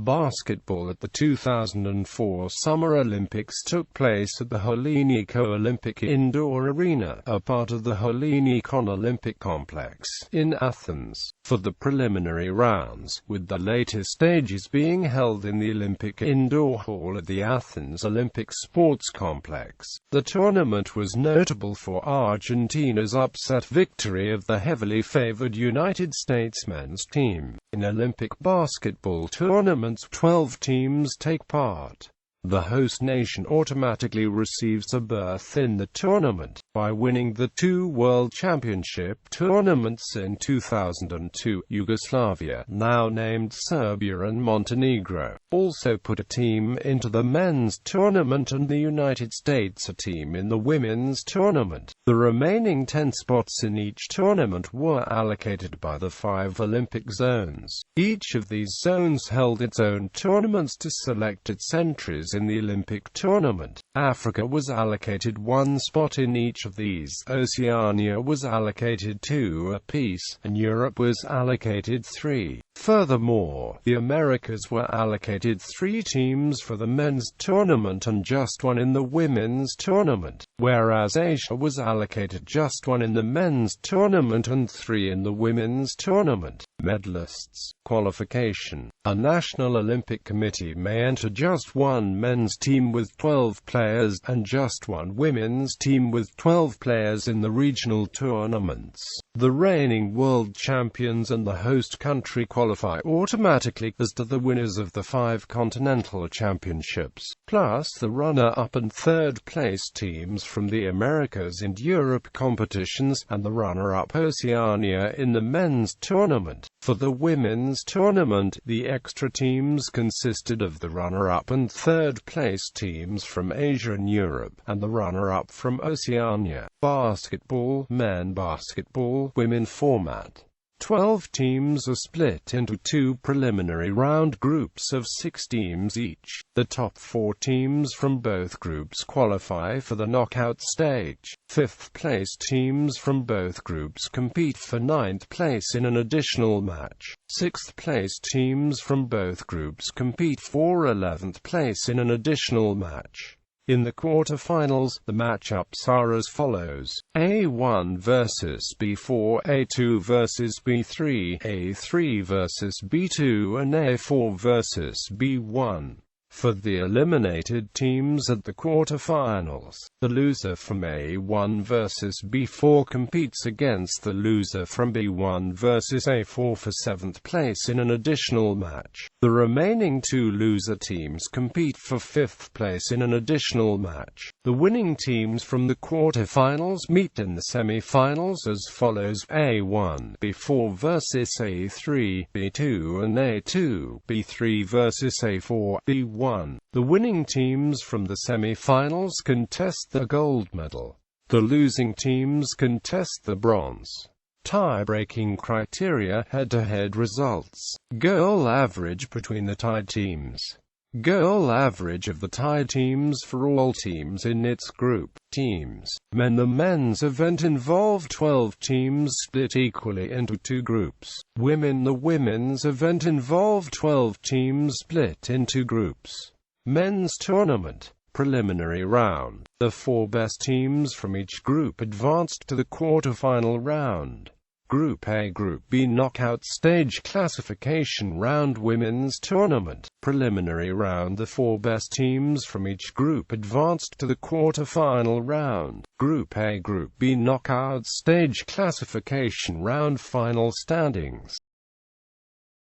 Basketball at the 2004 Summer Olympics took place at the Helliniko Olympic Indoor Arena, a part of the Hellinikon Olympic Complex, in Athens, for the preliminary rounds, with the latest stages being held in the Olympic Indoor Hall at the Athens Olympic Sports Complex. The tournament was notable for Argentina's upset victory of the heavily favored United States men's team. In Olympic basketball tournaments, 12 teams take part. The host nation automatically receives a berth in the tournament, by winning the two World Championship tournaments in 2002. Yugoslavia, now named Serbia, and Montenegro, also put a team into the men's tournament, and the United States a team in the women's tournament. The remaining 10 spots in each tournament were allocated by the 5 Olympic zones. Each of these zones held its own tournaments to select its entries in the Olympic tournament. Africa was allocated 1 spot in each of these, Oceania was allocated 2 apiece, and Europe was allocated 3. Furthermore, the Americas were allocated 3 teams for the men's tournament and just 1 in the women's tournament, whereas Asia was allocated just 1 in the men's tournament and 3 in the women's tournament. Medalists. Qualification. A National Olympic Committee may enter just 1 men's team with 12 players, and just 1 women's team with 12 players in the regional tournaments. The reigning world champions and the host country qualify automatically, as do the winners of the 5 continental championships, plus the runner-up and third-place teams from the Americas and Europe competitions, and the runner-up Oceania in the men's tournament. For the women's tournament, the extra teams consisted of the runner-up and third-place teams from Asia and Europe, and the runner-up from Oceania. Basketball, men basketball, women format. 12 teams are split into 2 preliminary round groups of 6 teams each. The top 4 teams from both groups qualify for the knockout stage. 5th-place teams from both groups compete for 9th place in an additional match. 6th-place teams from both groups compete for 11th place in an additional match. In the quarterfinals, the matchups are as follows: A1 versus B4, A2 versus B3, A3 versus B2, and A4 versus B1. For the eliminated teams at the quarterfinals, the loser from A1 versus B4 competes against the loser from B1 versus A4 for 7th place in an additional match. The remaining 2 loser teams compete for 5th place in an additional match. The winning teams from the quarterfinals meet in the semi-finals as follows: A1, B4 versus A3, B2 and A2, B3 versus A4, B1. The winning teams from the semi-finals contest the gold medal. The losing teams contest the bronze. Tie-breaking criteria: head-to-head results. Goal average between the tied teams. Goal average of the tied teams for all teams in its group. Teams. Men. The men's event involved 12 teams split equally into 2 groups. Women. The women's event involved 12 teams split into groups. Men's tournament. Preliminary round. The 4 best teams from each group advanced to the quarterfinal round. Group A. Group B. Knockout stage classification round. Women's tournament. Preliminary round. The 4 best teams from each group advanced to the quarterfinal round. Group A. Group B. Knockout stage classification round. Final standings.